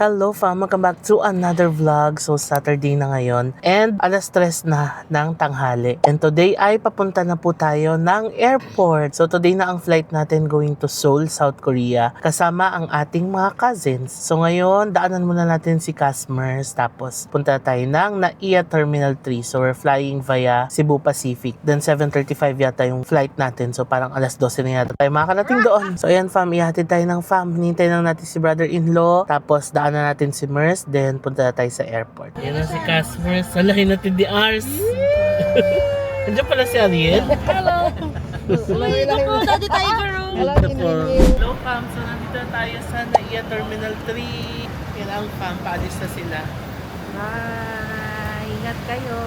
Hello fam, welcome back to another vlog. So Saturday na ngayon and alas 3 na ng tanghali. And today ay papunta na po tayo ng airport. So today na ang flight natin going to Seoul, South Korea. Kasama ang ating mga cousins. So ngayon, daanan muna natin si Customers. Tapos punta tayo ng NAIA Terminal 3. So we're flying via Cebu Pacific. Then 7:35 yata yung flight natin. So parang alas 12 na yata tayo makakarating doon. So ayan fam, ihatid tayo ng fam. Hinintay lang natin si brother-in-law. Tapos daanan na natin si Mers, then punta na tayo sa airport. Yan na si Customers. Salaki natin di Ars. Andiyan pala si Ariel. Hello! Dito po, Daddy Tiger Room! Hello fam, so nandito na tayo sa NAIA Terminal 3. Yan ang fam, paalis na sila. Bye! Ingat kayo!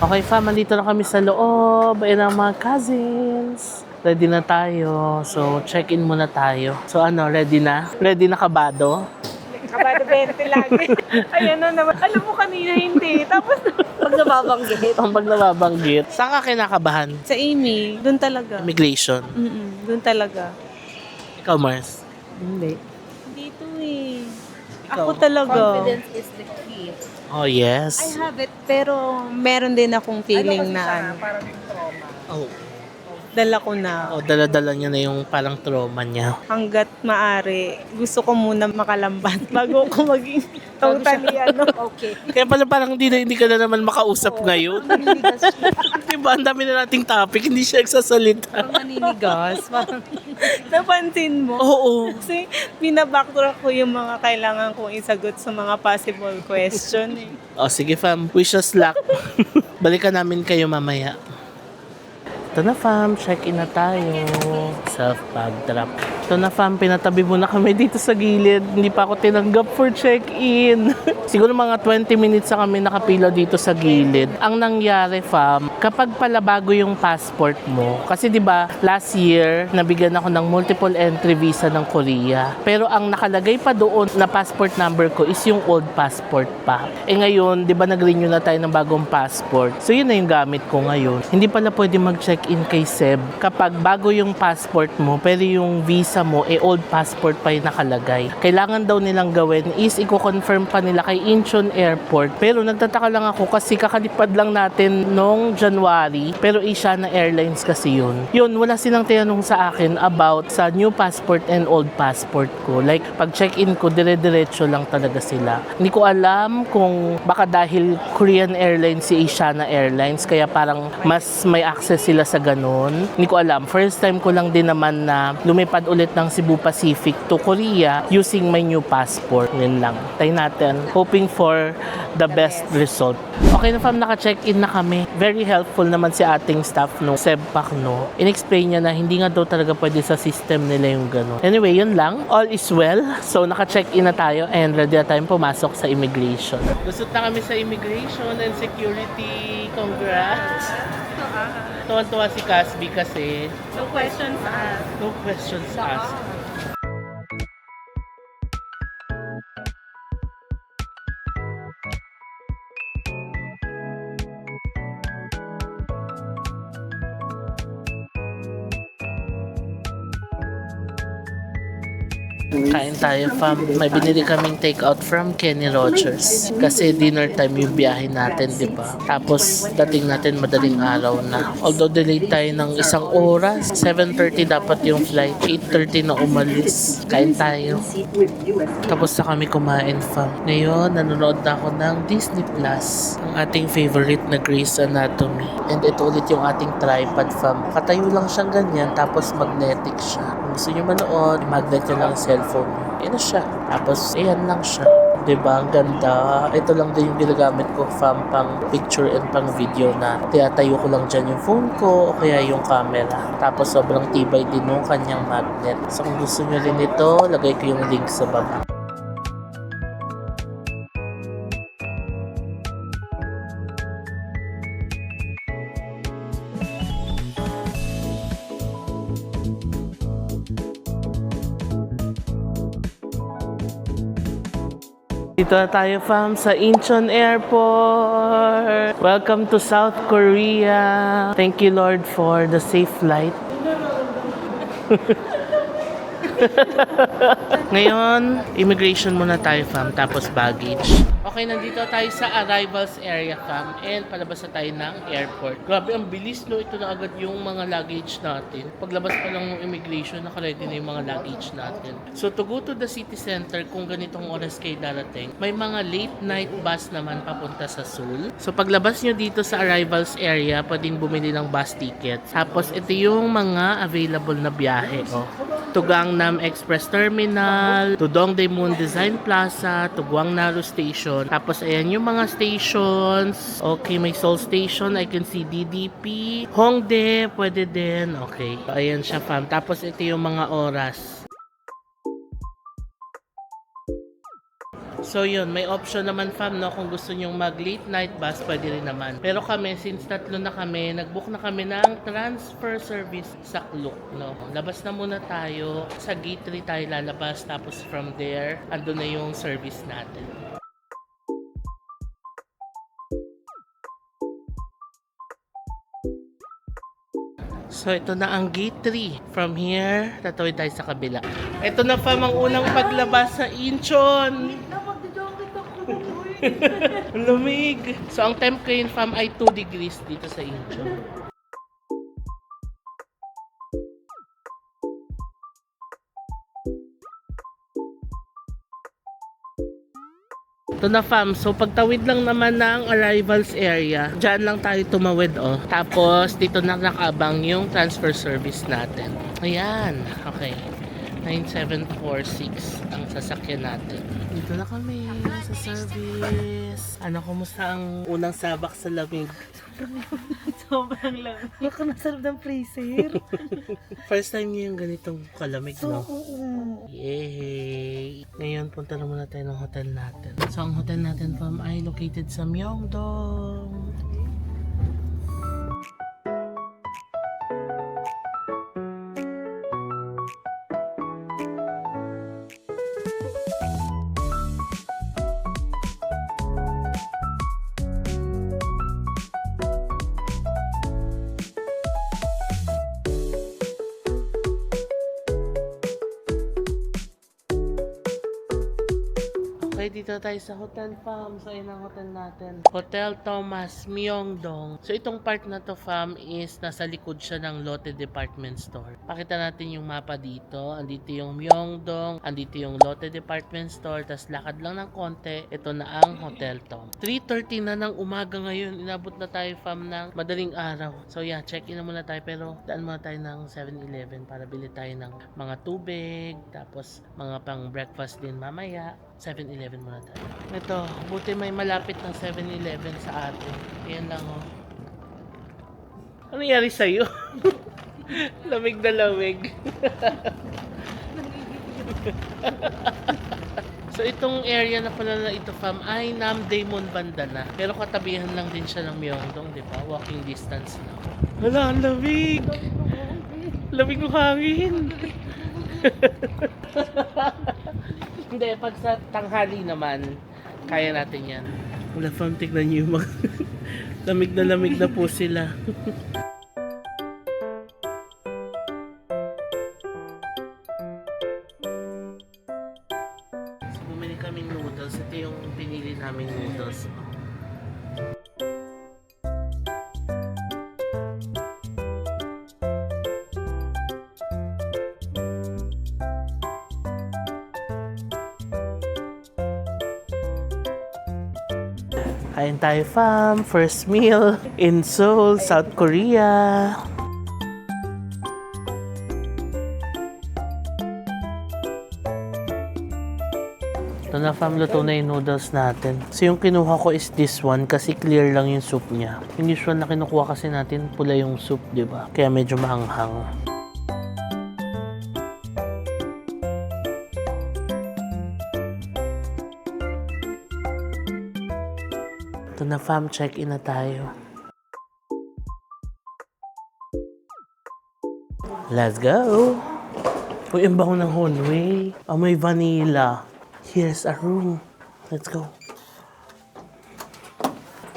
Okay fam, andito na kami sa loob. Ayan ang mga cousins. Ready na tayo. So, check-in muna tayo. So ano, ready na? Ready na kabado? Kabado 20 lagi. Ayan na naman. Alam mo kanina hindi. Tapos pag nababanggit. Ang pag nababanggit. Saan ka kinakabahan? Sa Amy, doon talaga. Immigration. Doon talaga. Ikaw, Mars? Hindi. Dito eh. Ikaw? Ako talaga. Confidence is the key. Oh, yes. I have it, pero meron din akong feeling na ano. Parang trauma. Oh, Dala ko na. dala-dala niya na yung parang trauma niya. Hanggat maaari, gusto ko muna makalambat bago ko maging totally ano. Okay. Kaya pala parang hindi ka na naman makausap ngayon. Diba, ang dami na nating topic, hindi siya nagsasalita. Maninigas. Parang napansin mo. Oo. Kasi binabacktrack ko yung mga kailangan kong isagot sa mga possible question eh. O, sige fam, wish us luck. Balikan namin kayo mamaya. Ito na fam, check-in na tayo. Self-bag drop. Ito na fam, pinatabi muna kami dito sa gilid. Hindi pa ako tinanggap for check-in. Siguro mga 20 minutes na kami nakapila dito sa gilid. Ang nangyari fam, kapag pala bago yung passport mo, kasi di ba last year, nabigyan ako ng multiple entry visa ng Korea. Pero ang nakalagay pa doon na passport number ko is yung old passport pa. Eh ngayon, di ba nag-renew na tayo ng bagong passport? So yun na yung gamit ko ngayon. Hindi pala pwede mag-check-in kay Seb kapag bago yung passport mo, pero yung visa mo, old passport pa yung nakalagay. Kailangan daw nilang gawin is i-confirm pa nila kay Incheon Airport. Pero nagtataka lang ako kasi kakalipad lang natin nung January, pero Asiana Airlines kasi yun. Yun, wala silang tinanong sa akin about sa new passport and old passport ko. Like, pag check-in ko, dire-diretso lang talaga sila. Hindi ko alam kung baka dahil Korean Airlines si Asiana Airlines, kaya parang mas may access sila sa ganun. Hindi ko alam. First time ko lang din naman na lumipad ulit ng Cebu Pacific to Korea using my new passport. Yun lang. Tayo natin. Hoping for the best result. Okay na fam, naka-check-in na kami. Very helpful naman si ating staff no Sebpak no. In-explain niya na hindi nga daw talaga pwede sa system nila yung gano'n. Anyway, yun lang. All is well. So, naka-check-in na tayo and ready na tayong pumasok sa immigration. Lusot na kami sa immigration and security. Congrats! Tuwan-tuwa si Casby kasi No questions asked. no questions asked. Kain tayo fam. May binili kaming take out from Kenny Rogers. Kasi dinner time yung biyahe natin, di ba? Tapos dating natin madaling araw na. Although delayed tayo ng isang oras. 7:30 dapat yung flight. 8:30 na umalis. Kain tayo. Tapos na kami kumain fam. Ngayon, nanonood na ako ng Disney Plus. Ang ating favorite na Grey's Anatomy. And ito ulit yung ating tripod fam. Katayo lang siyang ganyan. Tapos magnetic siya. Kung gusto nyo manood, magnet nyo lang cellphone mo. Yan na siya. Tapos, ayan lang siya. Diba? Ang ganda. Ito lang din yung ginagamit ko fam pang picture and pang video na tinatayo ko lang dyan yung phone ko o kaya yung camera. Tapos, sobrang tibay din yung kanyang magnet. So, kung gusto nyo rin ito, lagay ko yung link sa baba. Dito na tayo fam sa Incheon Airport. Welcome to South Korea. Thank you Lord for the safe flight. Ngayon, immigration muna tayo, fam, tapos baggage. Okay, nandito tayo sa arrivals area, fam, and palabas na tayo ng airport. Grabe, ang bilis, no? Ito na agad yung mga luggage natin. Paglabas pa lang ng immigration, nakaready na yung mga luggage natin. So, to go to the city center, kung ganitong oras kayo darating, may mga late night bus naman papunta sa Seoul. So, paglabas nyo dito sa arrivals area, pwedeng bumili ng bus ticket. Tapos, ito yung mga available na biyahe, oh. To Gangnam Express Terminal, to Dongdaemun Design Plaza, to Gwangnaru Station. Tapos ayan yung mga stations. Okay, may Seoul Station. I can see DDP. Hongdae, pwede din. Okay. So, ayan siya, fam. Tapos ito yung mga oras. So yun, may option naman, fam, no? Kung gusto nyong mag late night bus, pwede rin naman. Pero kami, since tatlo na kami, nag-book na kami ng transfer service sa Klook, no? Labas na muna tayo. Sa gate 3 tayo lalabas. Tapos from there, ando na yung service natin. So, ito na ang gate 3. From here, tatawid tayo sa kabila. Ito na, fam, ang unang paglabas sa Incheon. Ang lamig. So, ang temp ko yun, fam, ay 2 degrees dito sa Incheon. Ito na, fam. So, pagtawid lang naman ng arrivals area, dyan lang tayo tumawid, oh. Tapos, dito na nakabang yung transfer service natin. Ayan. Okay. 9746 ang sasakyan natin. Dito na kami sa service. Ano, kumusta ang unang sabak sa lamig? Sobrang lang. Naku, nasarap ng freezer. First time niyo yung ganitong kalamig, no? Oo. Yay! Ngayon, punta na muna tayo ng hotel natin. So, ang hotel natin, fam, ay located sa Myeongdong. Okay, dito tayo sa hotel, fam. So, ayun ang hotel natin. Hotel Thomas Myeongdong. So, itong part na to, fam, is nasa likod siya ng Lotte Department Store. Pakita natin yung mapa dito. Andito yung Myeongdong. Andito yung Lotte Department Store. Tapos, lakad lang ng konti. Ito na ang Hotel Tom. 3:30 na ng umaga ngayon. Inabot na tayo, fam, ng madaling araw. So, yeah, check-in na muna tayo. Pero, daan muna tayo ng 7-Eleven para bili tayo ng mga tubig. Tapos, mga pang breakfast din mamaya. 7-Eleven muna tayo. Ito, buti may malapit ng 7-Eleven sa atin. Yan lang, oh. Ano nangyari sa'yo? Lamig na lamig. So, itong area na pala na ito, fam, ay Namdaemun banda na. Pero katabihan lang din siya ng Myeongdong, di ba? Walking distance na. Wala, ang lamig! Lamig ng hangin! Hindi, pag sa tanghali naman, kaya natin yan. Wala, fam, tignan niyo yung mga lamig na po sila. So, bumili kaming noodles. Ito yung pinili naming noodles. Kain tayo, fam. First meal in Seoul, South Korea. Ito na, fam, luto na yung noodles natin. So, yung kinuha ko is this one kasi clear lang yung soup niya. Yung usual na kinukuha kasi natin, pula yung soup, di ba? Kaya medyo maanghang. Ito na, fam, check-in na tayo. Let's go! Uy, ang bango ng hallway. May vanilla. Here's a room. Let's go.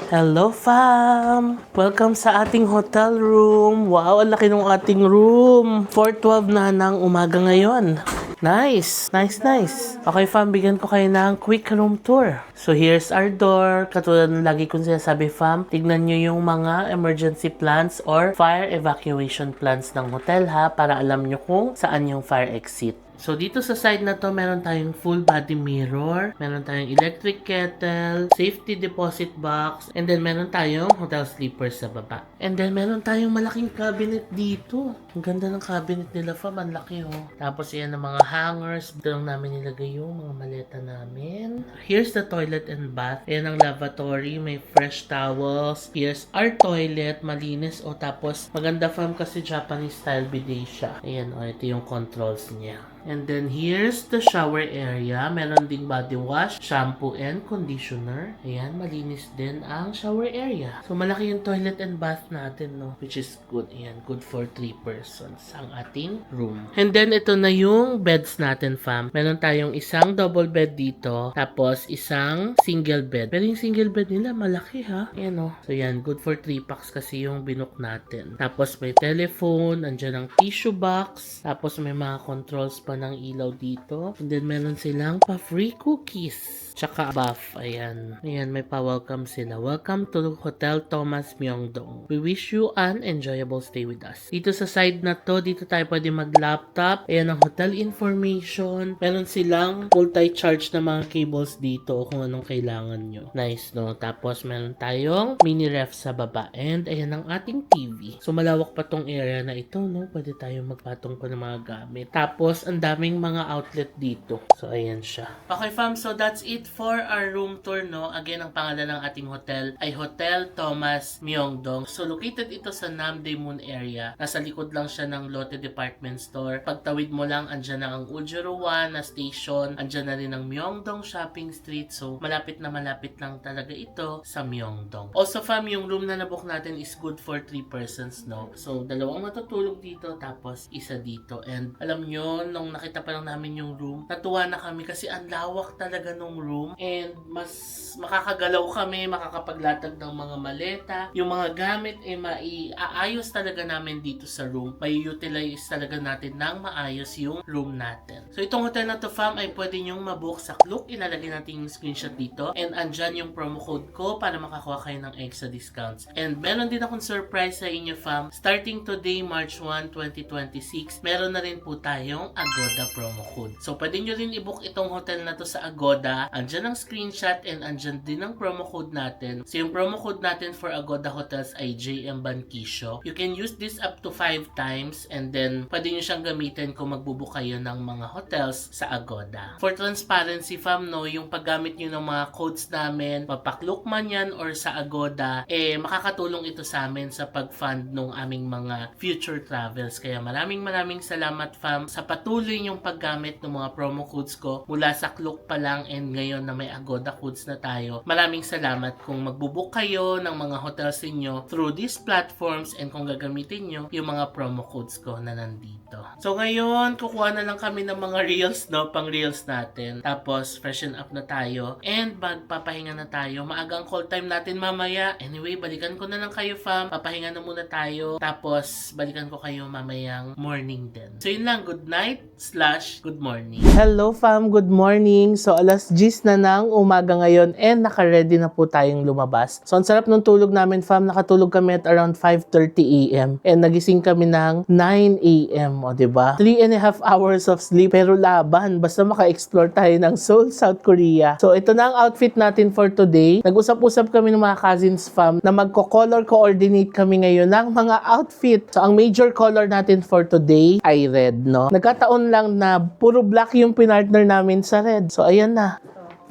Hello, fam! Welcome sa ating hotel room. Wow, ang laki ng ating room. 4:12 na ng umaga ngayon. Nice! Nice, nice. Okay, fam, bigyan ko kayo ng quick room tour. So, here's our door. Katulad ng lagi kong sinasabi, fam, tignan nyo yung mga emergency plans or fire evacuation plans ng hotel, ha, para alam nyo kung saan yung fire exit. So, dito sa side na to, meron tayong full body mirror, meron tayong electric kettle, safety deposit box, and then meron tayong hotel sleepers sa baba. And then, meron tayong malaking cabinet dito. Ang ganda ng cabinet nila, fam. Ang laki, oh. Tapos, yan ang mga hangers. Dito lang namin nilagay yung mga maleta namin. Here's the toilet and bath. Ayan ang lavatory. May fresh towels. Here's our toilet. Malinis, oh. Tapos, maganda, fam, kasi Japanese style bidet siya. Ayan, oh. Ito yung controls niya. And then, here's the shower area. Meron ding body wash, shampoo, and conditioner. Ayan, malinis din ang shower area. So, malaki yung toilet and bath natin, no? Which is good. Ayan, good for 3 persons ang ating room. And then, ito na yung beds natin, fam. Meron tayong isang double bed dito, tapos isang single bed. Pero yung single bed nila, malaki, ha? Ayan, no? So, yan, good for 3 packs kasi yung binook natin. Tapos, may telephone, andyan ang tissue box, tapos may mga controls pa ng ilaw dito. And then, meron silang pa-free cookies. Tsaka buff. Ayan. Ayan, may pa-welcome sila. Welcome to Hotel Thomas Myeongdong. We wish you an enjoyable stay with us. Dito sa side na to, dito tayo pwede mag-laptop. Ayan ang hotel information. Meron silang multi-charge na mga cables dito kung anong kailangan nyo. Nice, no? Tapos, meron tayong mini ref sa baba. And, ayan ang ating TV. So, malawak pa tong area na ito, no? Pwede tayo magpatong pa ng mga gamit. Tapos, ang daming mga outlet dito. So, ayan siya. Okay, fam. So, that's it for our room tour, no? Again, ang pangalan ng ating hotel ay Hotel Thomas Myeongdong. So, located ito sa Namdaemun area. Nasa likod lang siya ng Lotte Department Store. Pagtawid mo lang, andyan na ang Uljuro-1 na station. Andyan na rin ang Myeongdong Shopping Street. So, malapit lang talaga ito sa Myeongdong. Also, fam, yung room na nabook natin is good for 3 persons, no? So, dalawang matutulog dito, tapos isa dito. And, alam nyo, nung nakita pa lang namin yung room, natuwa na kami kasi ang lawak talaga nung room. And mas makakagalaw kami, makakapaglatag ng mga maleta. Yung mga gamit ay maiaayos talaga namin dito sa room. Mai-utilize talaga natin ng maayos yung room natin. So itong hotel na to, fam, ay pwede nyong mabook sa Klook. Ilalagay natin yung screenshot dito. And andyan yung promo code ko para makakuha kayo ng extra discounts. And meron din akong surprise sa inyo, fam. Starting today, March 1, 2026, meron na rin po tayong Agoda promo code. So pwede nyo rin i-book itong hotel na to sa Agoda. Andyan ang screenshot and andyan din ang promo code natin. So yung promo code natin for Agoda Hotels ay JM Bankisyo. You can use this up to 5 times and then pwede nyo siyang gamitin kung magbubook kayo ng mga hotels sa Agoda. For transparency, fam, no, yung paggamit nyo ng mga codes namin, mapaklook man yan or sa Agoda, makakatulong ito sa amin sa pag-fund ng aming mga future travels. Kaya maraming salamat, fam, sa patuloy yung paggamit ng mga promo codes ko mula sa Klook pa lang and ngayon na may Agoda codes na tayo. Maraming salamat kung magbubook kayo ng mga hotels niyo through these platforms and kung gagamitin nyo yung mga promo codes ko na nandito. So ngayon, kukuha na lang kami ng mga reels, no? Pang reels natin. Tapos, freshen up na tayo and magpapahinga na tayo. Maaga ang call time natin mamaya. Anyway, balikan ko na lang kayo, fam. Papahinga na muna tayo. Tapos, balikan ko kayo mamayang morning din. So yun lang, good night / good morning. Hello, fam. Good morning. So, alas 10 na ng umaga ngayon and naka-ready na po tayong lumabas. So, ang sarap ng tulog namin, fam. Nakatulog kami at around 5:30 a.m. And nagising kami ng 9 a.m. O, diba? 3.5 hours of sleep. Pero laban. Basta maka-explore tayo ng Seoul, South Korea. So, ito na ang outfit natin for today. Nag-usap-usap kami ng mga cousins, fam, na magko-color coordinate kami ngayon ng mga outfit. So, ang major color natin for today ay red, no? Nagkataon lang na puro black yung pinartner namin sa red. So, ayan na.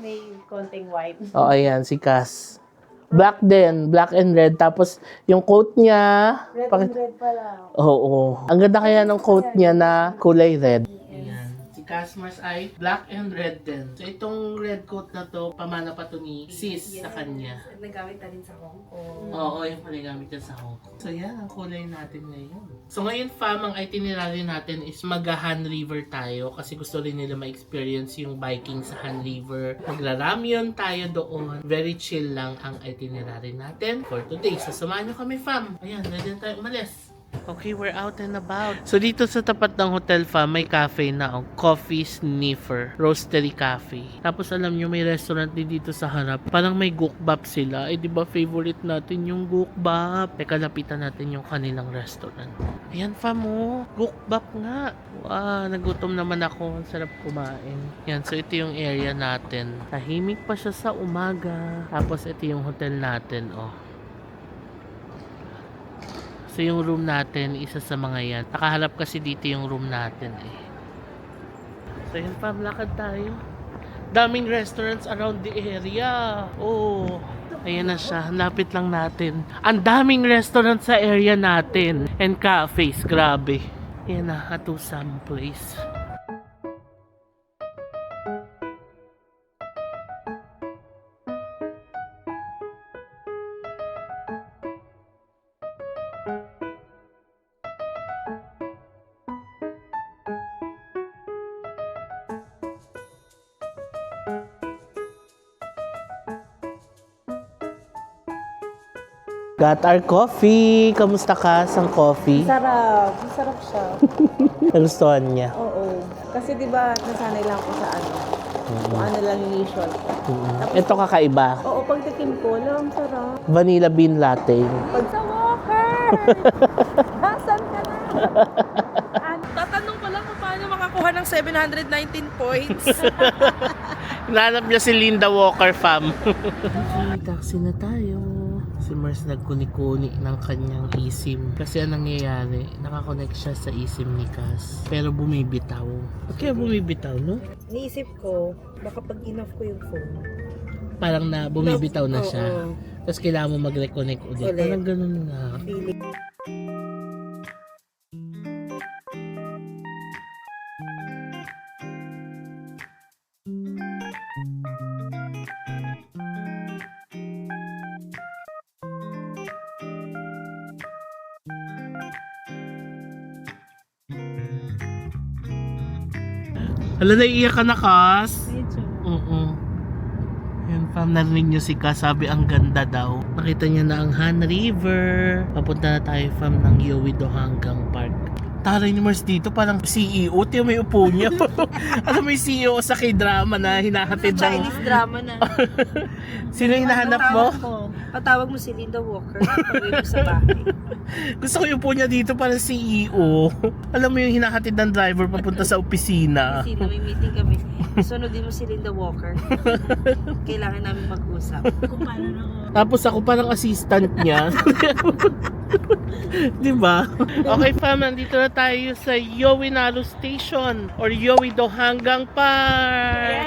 May konting white. O, ayan, si Cass. Black din, black and red. Tapos, yung coat niya... Red and red pala. Oo. Ang ganda kaya ng coat niya na kulay red. Ayan. Si Casmars ay black and red din. So, itong red coat na to, pamana pa to ni sis sa kanya. Nagamit na rin sa Hong Kong. Oo, yung paligamit yan sa Hong Kong. So, yan, ang kulay natin ngayon. So, ngayon, fam, ang itinerary natin is mag-Han River tayo kasi gusto rin nila ma-experience yung biking sa Han River. Magra-ramyun tayo doon. Very chill lang ang itinerary natin for today. So, samahan nyo kami, fam. Ayan, ready na tayo umalis. Okay, we're out and about. So dito sa tapat ng Hotel Fam, may cafe na, Coffee Sniffer, Roastery Cafe. Tapos alam nyo, may restaurant din dito sa harap. Parang may gukbap sila. Eh, di ba favorite natin yung gukbap? Teka, lapitan natin yung kanilang restaurant. Ayan, Fam, gukbap nga. Wow, nagutom naman ako. Ang sarap kumain. Yan, so ito yung area natin. Tahimik pa siya sa umaga. Tapos ito yung hotel natin, So yung room natin, isa sa mga yan. Nakaharap kasi dito yung room natin eh. So yun, Fam, lakad tayo. Daming restaurants around the area. Oh, ayan na siya. Lapit lang natin. Ang daming restaurants sa area natin. And cafes, grabe. Ayan na, Hatusam Place. Got our coffee. Kamusta ka sa coffee? Sarap. Masarap siya. Nagustuhan niya. Oo. Kasi di ba nasanay lang ako sa ano. Kung ano lang yung usual. Ito kakaiba. Oo, pagtikim ko, ang sarap. Vanilla bean latte. Pag sa Walker! Nasaan ka na? Tatanong ko lang kung paano makakuha ng 719 points. Hinahanap niya si Linda Walker, Fam. Okay, taxi na tayo. Si Mars nagkuni-kuni ng kanyang eSIM. Kasi anong nangyayari, nakakonect siya sa eSIM ni Cass. Pero bumibitaw. Kaya bumibitaw, no? Niisip ko, baka pag enough ko yung phone. Parang na bumibitaw na siya. Oo. Tapos kailangan mo mag-reconnect ulit. Ulit. Parang ganun nga. Feeling. Hala, naiiyak ka na, Cass? Medyo. Oo. Yan, Fam, narinig niyo si Cass, sabi ang ganda daw. Nakita niya na ang Han River. Papunta na tayo, Fam, ng Yowido hanggang Park. Taray ni Mars dito, parang CEO. Tiyo, may upo niya. Alam mo yung CEO sa K-drama na hinahatid ng... Chinese drama na. Sino yung hinahanap mo? Patawag mo si Linda Walker. Pag-uwi mo sa bahay. Gusto ko yung upo niya dito, parang CEO. Alam mo yung hinahatid ng driver papunta sa opisina. Sino, may meeting kami. Sunodin mo si Linda Walker. Kailangan namin mag-usap. Kung paano na Tapos ako parang assistant niya. Diba? Okay, fam, nandito na tayo sa Yowinaru Station or Yowido hanggang Park.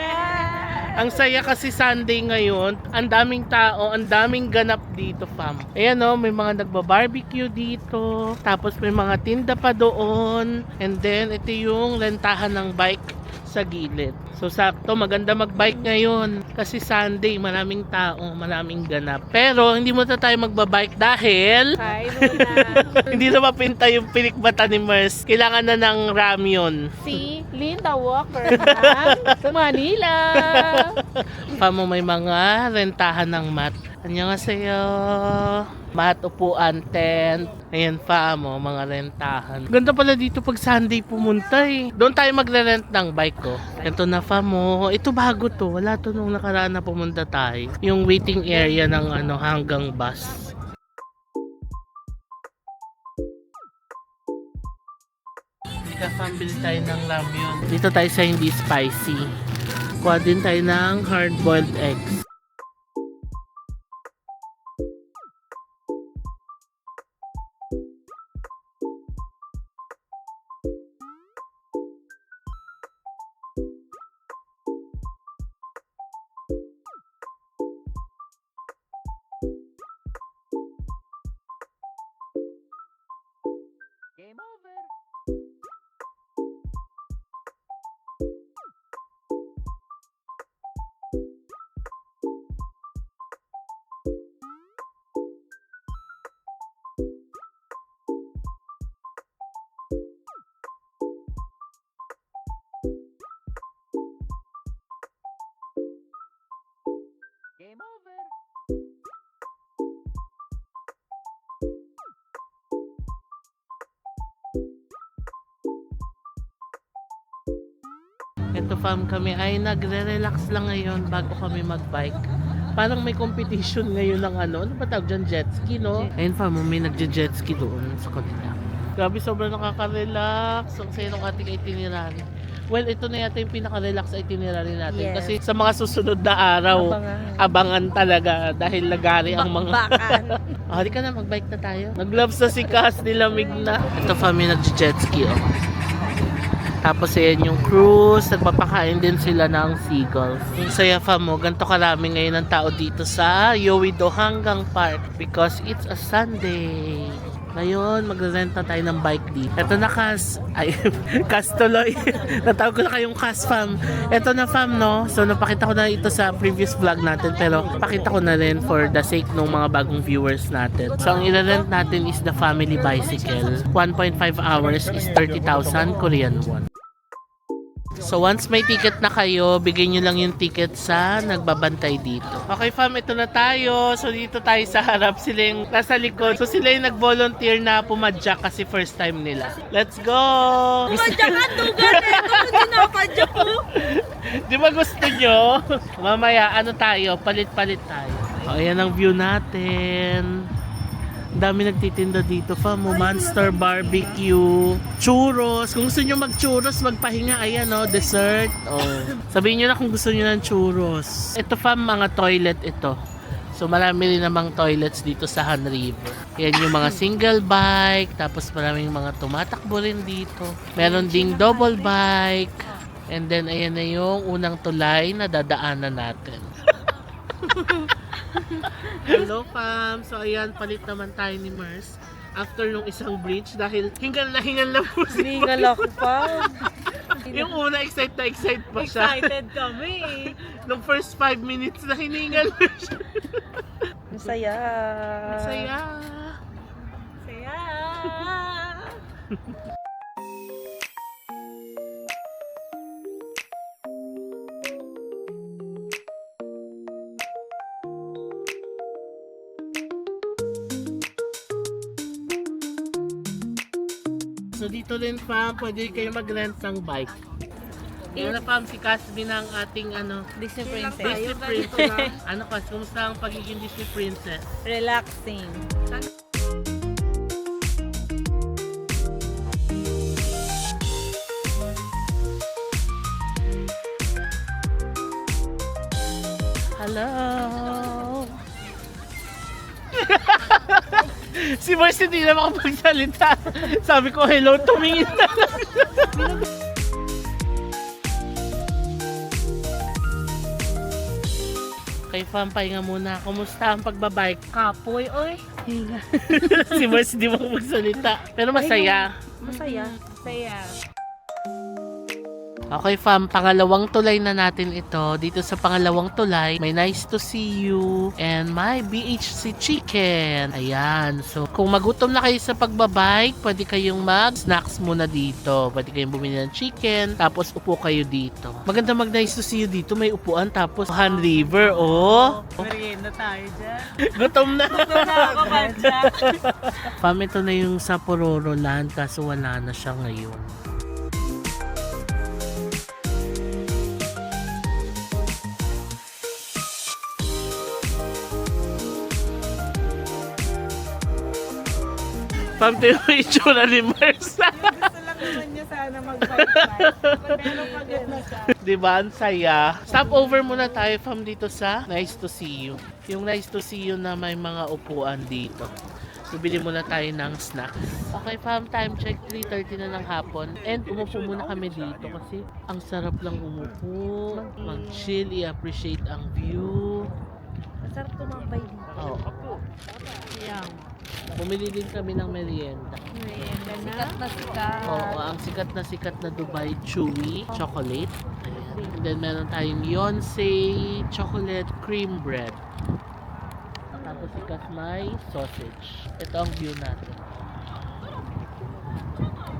Ang saya kasi Sunday ngayon. Ang daming tao, ang daming ganap dito, fam. Ayan o, may mga nagba-barbecue dito. Tapos may mga tinda pa doon. And then, ito yung rentahan ng bike sa gilid. So sakto, maganda magbike ngayon kasi Sunday, maraming tao, maraming ganap. Pero hindi mo na tayo magbabike dahil Hi, muna. hindi na mapinta yung pinikbata ni Mers. Kailangan na ng ramyon. Si Linda Walker ng sa Manila. Pamo may mga rentahan ng mat. Annyeonghaseyo. Mat, upuan, tent. Ayan pa mo, mga rentahan. Ganda pala dito pag Sunday pumunta eh. Doon tayo magre-rent ng bike ko. Ito na fa mo. Ito bago to. Wala to nung nakaraan na pumunta tayo. Yung waiting area ng hanggang bus. Pambili tayo ng ramyun. Dito tayo sa hindi spicy. Kuha din tayo ng hard-boiled eggs. Game over! Ito fam, kami ay nagre-relax lang ngayon bago kami mag-bike. Parang may competition ngayon ng ano ba tawag dyan? Jet ski, no? Ayun fam, may nagje-jet ski doon sa kanila. Grabe, sobrang nakaka-relax. Ang saya ng ating itinerary. Well, ito na yata yung pinaka-relax itinerary natin. Yes. Kasi sa mga susunod na araw, abangan talaga dahil lagari ang mga... Bakbakan. Halika na, mag-bike na tayo. Nag-gloves na si Cass, nilamig na. Ito fam, nag-jet ski, oh. Tapos ayan yung cruise, nagpapakain din sila ng seagulls. Yung saya fam mo, ganito karami ngayon ang tao dito sa Yowido Hanggang Park because it's a Sunday. Ngayon, mag-rent na tayo ng bike dito. Ito na Cass. Ay, Cass tuloy. Natawag ko na kayong Cass fam. Ito na fam, no? So, napakita ko na ito sa previous vlog natin. Pero, pakita ko na rin for the sake ng mga bagong viewers natin. So, ang i-rent natin is the family bicycle. 1.5 hours is 30,000 Korean won. So once may ticket na kayo, bigyan nyo lang yung ticket sa nagbabantay dito. Okay fam, ito na tayo. So dito tayo sa harap, sila yung nasa likod. So sila yung nag-volunteer na pumadyak kasi first time nila. Let's go! Pumadyak ka, tugan! Ito, sinapadyak ko. Di ba gusto nyo? Mamaya, ano tayo? Palit-palit tayo. O, ayan ang view natin. Dami nagtitinda dito fam, Monster Barbecue, churros. Kung gusto niyo mag-churros, magpahinga, ayan oh, dessert. Oh. Sabihin niyo na kung gusto niyo ng churros. Ito fam, mga toilet ito. So marami rin namang toilets dito sa Han River. Yan yung mga single bike, tapos maraming mga tumatakbo rin dito. Meron ding double bike. And then ayan na yung unang tulay na dadaanan natin. Hello fam! So ayan, palit naman tayo ni Mars after nung isang bridge dahil hingal na po si Hingal Mars. ako pa. Yung una, excited pa siya. Excited kami. Nung first 5 minutes na hiningal na siya. Masaya. Saya! Masaya. So dito rin fam, pwede kayo mag-rent ng bike. Yan na fam, si Casby ng ating ano, Disney princess. Disney princess. Ano Cas, kumusta ang pagiging Disney princess? Relaxing. Hello! Si Mars hindi na makapagsalita. Sabi ko, hello, tumingin na lang. Okay, fam, pahinga muna. Kumusta ang pagbabike? Kapoy, oy. Si Mars hindi makapagsalita. Pero masaya. Masaya. Masaya. Okay fam, pangalawang tulay na natin ito. Dito sa pangalawang tulay, may nice to see you and my BHC chicken. Ayan. So, kung magutom na kayo sa pagbabike, pwede kayong mag-snacks muna dito. Pwede kayong bumili ng chicken, tapos upo kayo dito. Maganda mag-nice to see you dito. May upuan, tapos Han River, oh. Merienda tayo dyan. Gutom na. Ako ba dyan? Fam, ito na yung sa Pororo Land, kaso wala na siya ngayon. Fam, ito yung itsura ni Mars. Gusto lang naman niya sana mag-bike. Pero pagod na siya. Diba? Ang saya. Stop over muna tayo fam dito sa Nice to See You. Yung Nice to See You na may mga upuan dito. Bibili muna tayo ng snacks. Okay fam, time check 3:30 na ng hapon. And umupo muna kami dito kasi ang sarap lang umupo, mag-chill, i-appreciate ang view. Masarap tumambay dito. Oo. Yan. Bumili din kami ng merienda. Merienda na. Sikat na sikat. Oo, ang sikat na Dubai Chewy chocolate. Ayan. And then meron tayong Yonsei chocolate cream bread. Tapos sikat may sausage. Ito ang view natin.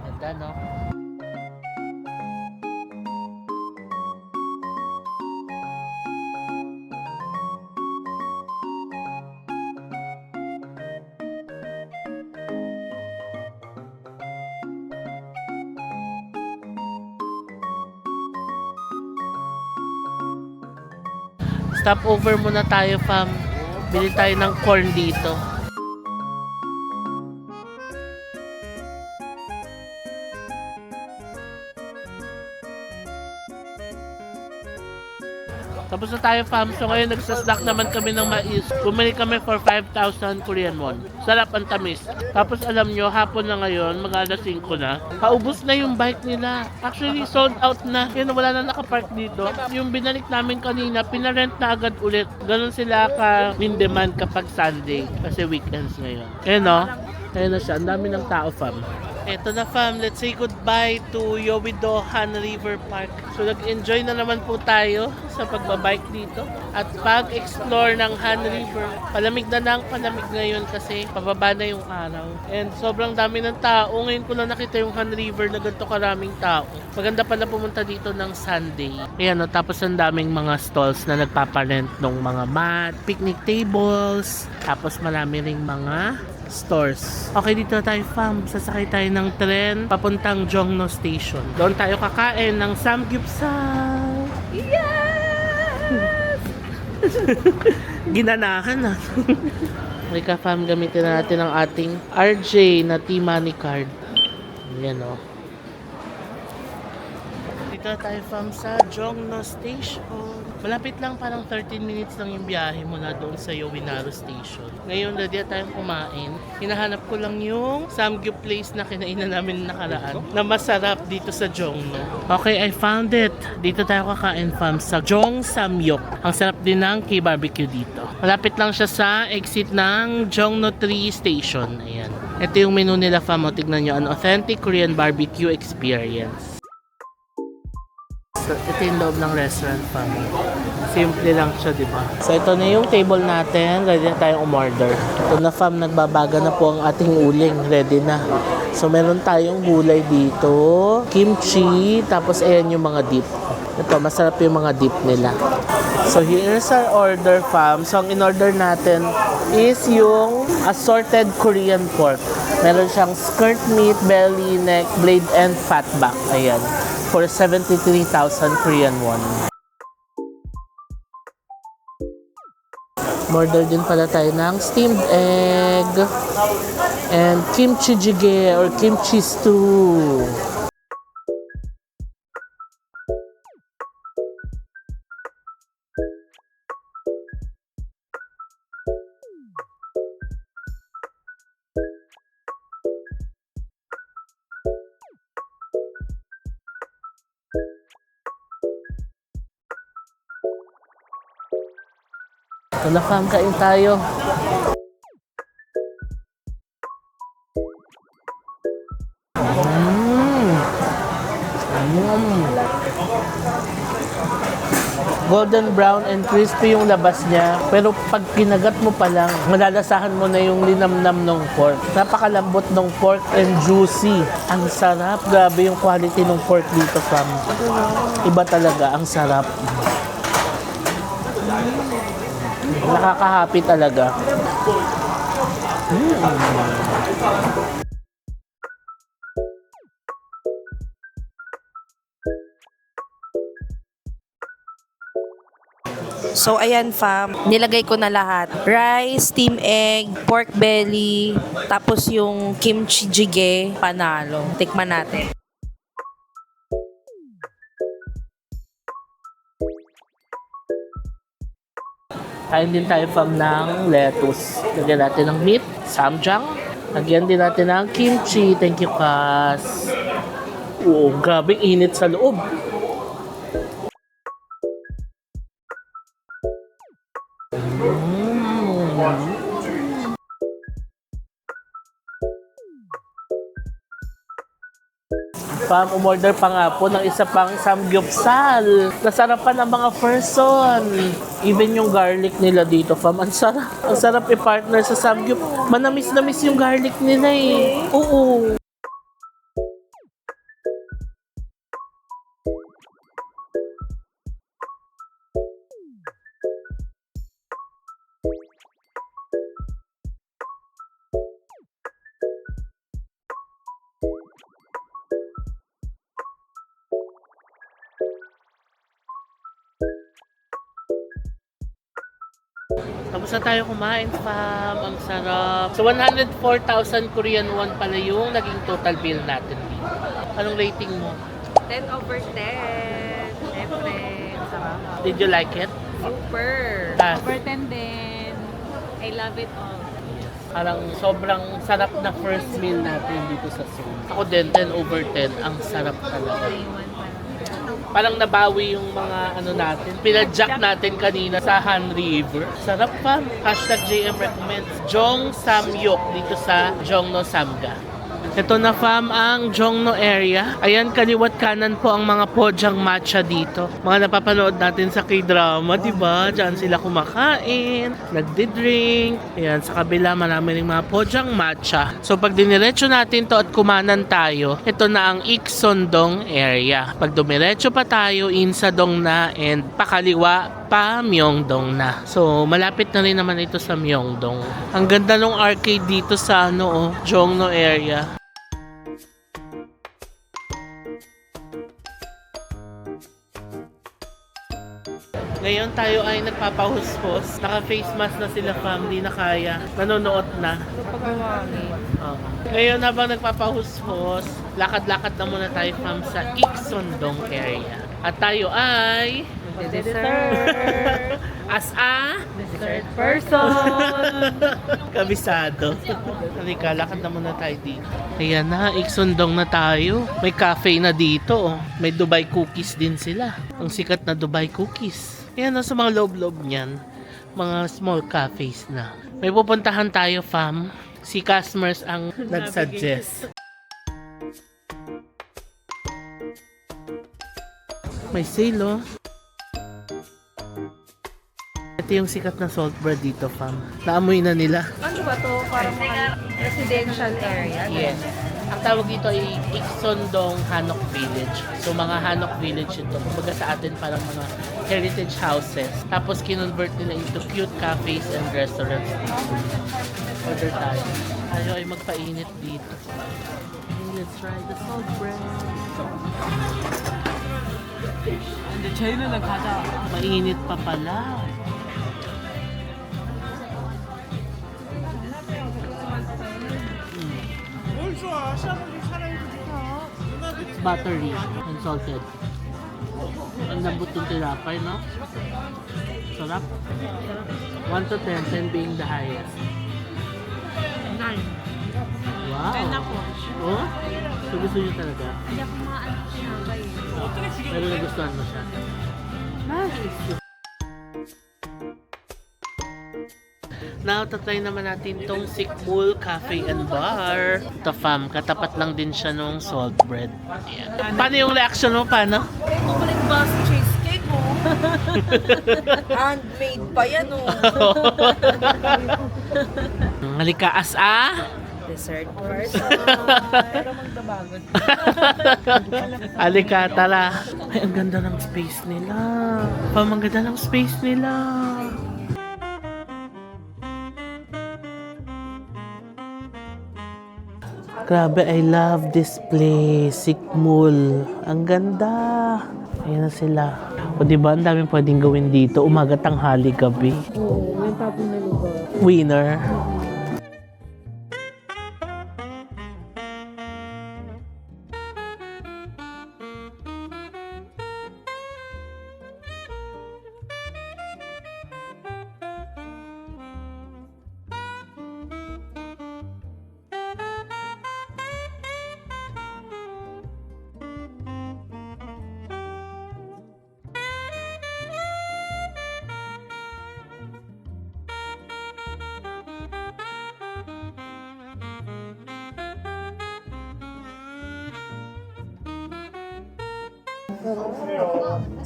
Ganda, no? Stop over muna tayo, fam. Bili tayo ng corn dito. Tapos na tayo, fam. So ngayon nagsasnack naman kami ng mais. Bumili kami for 5,000 Korean won. Sarap ang tamis. Tapos alam nyo, hapon na ngayon, mag-alas 5 na. Paubos na yung bike nila. Actually, sold out na. Yan, wala na nakapark dito. Yung binalik namin kanina, pinarent na agad ulit. Ganon sila in demand kapag Sunday. Kasi weekends ngayon. Ayan o. Ayan na siya. Ang dami ng tao, fam. Eto na, fam, let's say goodbye to Yeouido Han River Park. So nag-enjoy na naman po tayo sa pagbabike dito. At pag-explore ng Han River, palamig na ng palamig ngayon kasi pababa na yung araw. And sobrang dami ng tao. Ngayon ko lang nakita yung Han River na ganito karaming tao. Maganda pala pumunta dito ng Sunday. Ayan, no, tapos ang daming mga stalls na nagpaparent ng mga mat, picnic tables, tapos marami ring mga stores. Okay, dito na tayo, fam. Sasakay tayo ng tren papuntang Jongno Station. Doon tayo kakain ng samgyeopsal. Yes! Ginanahan na. Okay ka, fam, gamitin na natin ang ating RJ na T-Money card. Yan, o. Dito na tayo, fam, sa Jongno Station. Malapit lang, parang 13 minutes lang yung biyahe mula doon sa Yeouido Station. Ngayon, ready na tayong kumain. Hinahanap ko lang yung samgyup place na kinainan namin nakaraan na masarap dito sa Jongno. Okay, I found it. Dito tayo kakain, fam, sa Jong Samyuk. Ang sarap din ng K-barbecue dito. Malapit lang siya sa exit ng Jongno 3 Station. Ayan. Ito yung menu nila, fam. O, tignan nyo. An authentic Korean barbecue experience. Ito yung loob ng restaurant, fam. Simple lang siya, di ba? So, ito na yung table natin. Ready na tayong umorder. Ito na, fam. Nagbabaga na po ang ating uling. Ready na. So, meron tayong gulay dito. Kimchi. Tapos, ayan yung mga dip. Ito, masarap yung mga dip nila. So, here's our order, fam. So, ang in-order natin is yung assorted Korean pork. Meron siyang skirt meat, belly, neck, blade, and fat back. Ayan. For 73,000 Korean won. Order din pala tayo ng steamed egg and kimchi jjigae or kimchi stew. Ito na, fam, kain tayo. Golden brown and crispy yung labas niya. Pero pag kinagat mo pa lang, malalasahan mo na yung linamnam ng pork. Napakalambot ng pork and juicy. Ang sarap. Grabe yung quality ng pork dito, fam. Iba talaga. Ang sarap. Nakaka-happy talaga. So, ayan, fam. Nilagay ko na lahat. Rice, steam egg, pork belly, tapos yung kimchi jjigae. Panalo. Tikman natin. Kain din tayo, fam, ng lettuce. Lagyan natin ng meat, samjang. Lagyan din natin ng kimchi. Thank you, Kas. Oo, grabing init sa loob. Fam, umorder pa nga po ng isa pang samgyeopsal. Nasarapan ng mga person. Even yung garlic nila dito, fam, ang sarap. Ang sarap i-partner sa samgyup. Manamis-namis yung garlic nila eh. Oo. Tapos na tayo kumain, fam. Ang sarap. So, 104,000 Korean won pala yung naging total bill natin dito. Anong rating mo? 10 over 10. Siyempre, sarap. Did you like it? Super. Ah, Over 10 din. I love it all. parang sobrang sarap na first meal natin dito sa Seoul. Ako din, 10 over 10. Ang sarap talaga. Parang nabawi yung mga ano natin. Pinadjack natin kanina sa Han River. Sarap pa. Hashtag JM recommends. Jong Samyok dito sa Jongno Samga. Ito na fam ang Jongno area. Ayan, kaliwat kanan po ang mga podyang matcha dito. Mga napapanood natin sa K-drama, diba? Diyan sila kumakain, nagdi-drink. Ayan, sa kabila marami ring mga podyang matcha. So pag diniretso natin to at kumanan tayo, ito na ang Iksondong area. Pag dumiretso pa tayo, Insadong na and pakaliwa pa Myeongdong na. So malapit na rin naman ito sa Myeongdong. Ang ganda ng arcade dito sa Jongno area. Ngayon tayo ay nagpapahuspos. Naka-face mask na sila family na kaya. Nanonood na. Oo. Ngayon habang nagpapahuspos, lakad-lakad na muna tayo fam sa Iksondong area. At tayo ay Dessert. as a Dessert person. kabisado. Halika, lakad na muna tayo dito. Ayan na, Iksondong na tayo. May cafe na dito. May Dubai cookies din sila. Ang sikat na Dubai cookies. Ayan na sa mga loob-loob niyan. Mga small cafes na. May pupuntahan tayo, fam. Si customers ang nag-suggest. May sale, oh. Ito yung sikat na salt bread dito, fam. Naamoy na nila. Ano ba to? Parang mga residential area. Yes. Ang tawag dito ay Iksondong Hanok Village. So mga Hanok Village ito. Kumbaga sa atin parang mga heritage houses. Tapos kinonvert nila into cute cafes and restaurants. Order tayo. Tayo ay magpainit dito. Okay, let's try the salt bread. 근데 저희는 가자. Mainit pa pala. It's buttery and salted. Ang lambot ng tinapay, no? Sarap. 1 to 10, 10 being the highest. 9. Wow! 10 ako. Oh? So gusto nyo talaga? Hindi ako maano siya guys. Pero nagustuhan mo siya. Nice. Now, tatry naman natin tong Sikmul Cafe and Bar. Ito fam, katapat lang din siya nung salt bread. Ayan. Paano yung reaction mo? Paano? Bumalik ba sa cheesecake mo? Handmade pa yan oh. Halika as a... Dessert person. Pero magdabagot. Halika, tara. Ay, ang ganda ng space nila. Pam, ang ganda ng space nila. Grabe, I love this place. Sikmul. Ang ganda. Ayan na sila. O diba, ang daming pwedeng gawin dito. Umaga, tanghali, gabi. Oo, may tapong na lugar. Winner.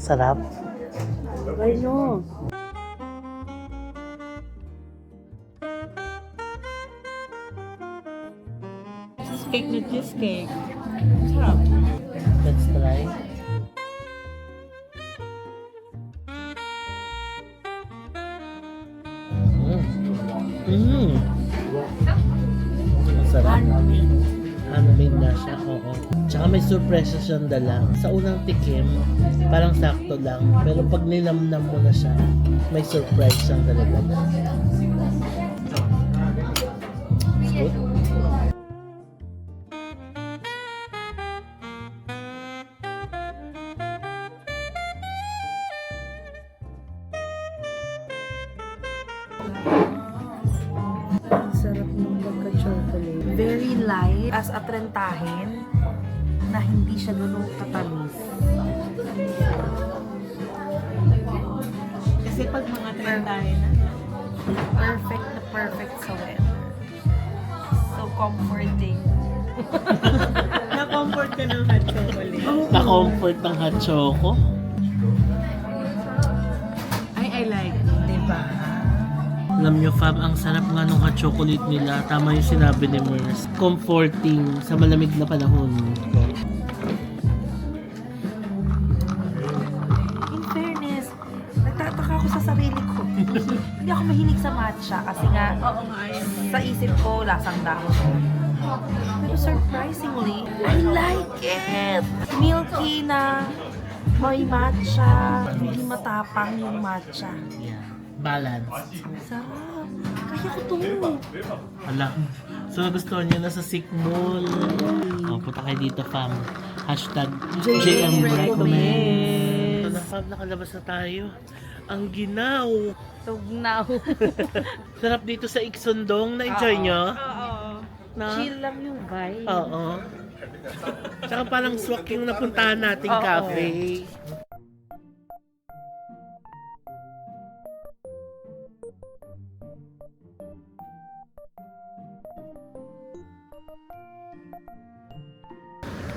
Sarap. I know. Cheesecake na cheesecake. Sarap. Let's try. Ang sarap. Handmade na siya. Oo. Oo. Tsaka may surpresa siyang dala. Sa unang tikim, parang sakto lang. Pero pag nilamnam mo na siya, may surprise siyang dala. Good. Sarap ng pagka-chocolate. Very light as a trentahin na hindi siya ganun katamis. Kasi pag mga trentahin na, Perfect na perfect sa weather. So comforting. na-comfort ka ng hot chocolate. Na-comfort ng hot choco. I like. Diba? Alam nyo, fam, ang sarap nga ng hot chocolate nila. Tama yung sinabi ni Mers. Comforting sa malamig na panahon. In fairness, nagtataka ako sa sarili ko. Hindi ako mahilig sa matcha kasi nga Oo nga, sa isip ko lasang dahon. Pero surprisingly, I like it! Milky na may matcha. Hindi matapang yung matcha. Yeah. Balance. Sarap. Kaya ko to. Wala. So, nagustuhan nyo na sa Sikmul. Oh, punta kayo dito, fam. Hashtag JM Recommend. Ito na, fam. Nakalabas na tayo. Ang ginaw. Tugnaw. Sarap dito sa Iksundong. Na-enjoy nyo? Oo. Na? Chill lang yung vibe. Oo. Tsaka parang swak yung napuntahan nating Oo. cafe.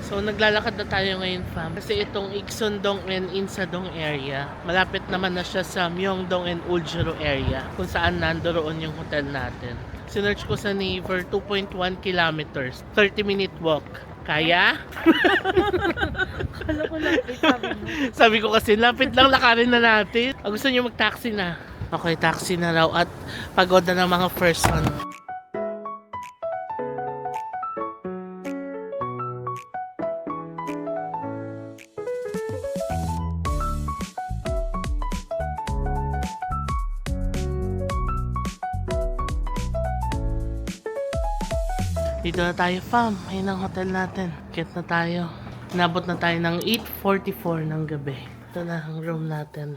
So, naglalakad na tayo ngayon, fam. Kasi itong Iksundong and Insadong area, malapit naman na siya sa Myeongdong and Uljiro area, kung saan nandoroon yung hotel natin. Sinearch ko sa Naver, 2.1 kilometers, 30-minute walk. Kaya? Kala ko lapit sabi mo. Sabi ko kasi, lapit lang, lakarin na natin. Gusto niyo mag-taxi na? Okay, taxi na raw at pagod na ng mga person. Dito na tayo, fam. Ayun ang hotel natin. Get na tayo. Nabot na tayo ng 8:44 ng gabi. Ito na ang room natin.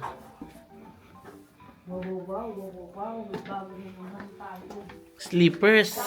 Sleepers.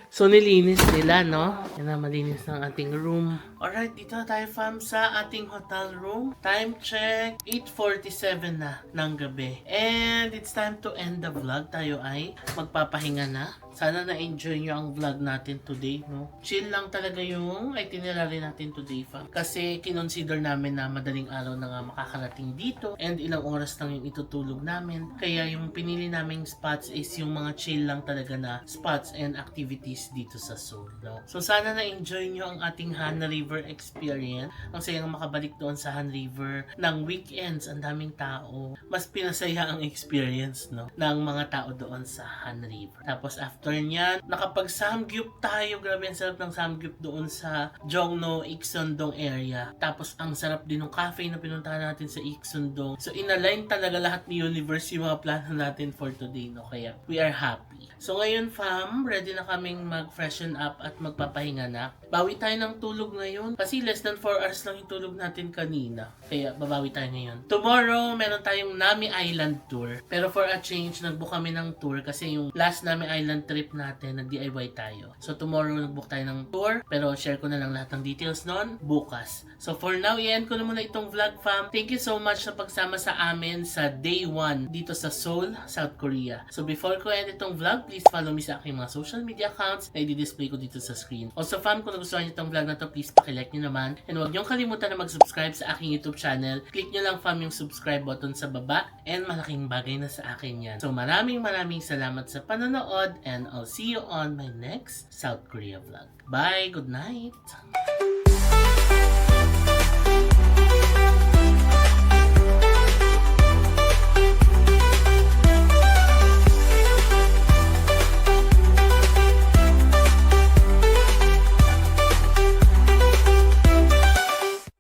So, nilinis nila, no? Yan na, malinis ng ating room. Alright, dito na tayo, fam, sa ating hotel room. Time check, 8:47 na ng gabi. And it's time to end the vlog. Tayo ay magpapahinga na. Sana na-enjoy nyo ang vlog natin today, no? Chill lang talaga yung itinerary natin today, fam. Kasi kinonsider namin na madaling araw na nga makakarating dito and ilang oras lang yung itutulog namin. Kaya yung pinili naming spots is yung mga chill lang talaga na spots and activities dito sa Seoul, no? So sana na-enjoy nyo ang ating Han River experience. Ang sayang makabalik doon sa Han River ng weekends. Ang daming tao. Mas pinasaya ang experience, no? Ng mga tao doon sa Han River. Tapos after niyan, nakapag-samgyup tayo. Grabe ang sarap ng samgyup doon sa Jongno, Iksundong area. Tapos ang sarap din ng cafe na pinuntahan natin sa Iksundong. So inalign talaga lahat ni Universe yung mga plano natin for today, no? Kaya we are happy. So ngayon, fam, ready na kaming mag-freshen up at magpapahinga na. Bawi tayo ng tulog ngayon kasi less than 4 hours lang yung tulog natin kanina. Kaya babawi tayo ngayon. Tomorrow, meron tayong Nami Island tour. Pero for a change, nag-book kami ng tour kasi yung last Nami Island trip natin, nag-DIY tayo. So tomorrow, nag-book tayo ng tour. Pero share ko na lang lahat ng details nun bukas. So for now, i-end ko na muna itong vlog, fam. Thank you so much sa pagsama sa amin sa day 1 dito sa Seoul, South Korea. So before ko end itong vlog, please follow me sa aking mga social media accounts na i-display ko dito sa screen. Also, fam, kung nagustuhan niyo itong vlog na to, please pakilike nyo naman. And huwag niyong kalimutan na mag-subscribe sa aking YouTube channel. Click nyo lang, fam, yung subscribe button sa baba. And malaking bagay na sa akin yan. So maraming salamat sa panonood. And I'll see you on my next South Korea vlog. Bye! Good night!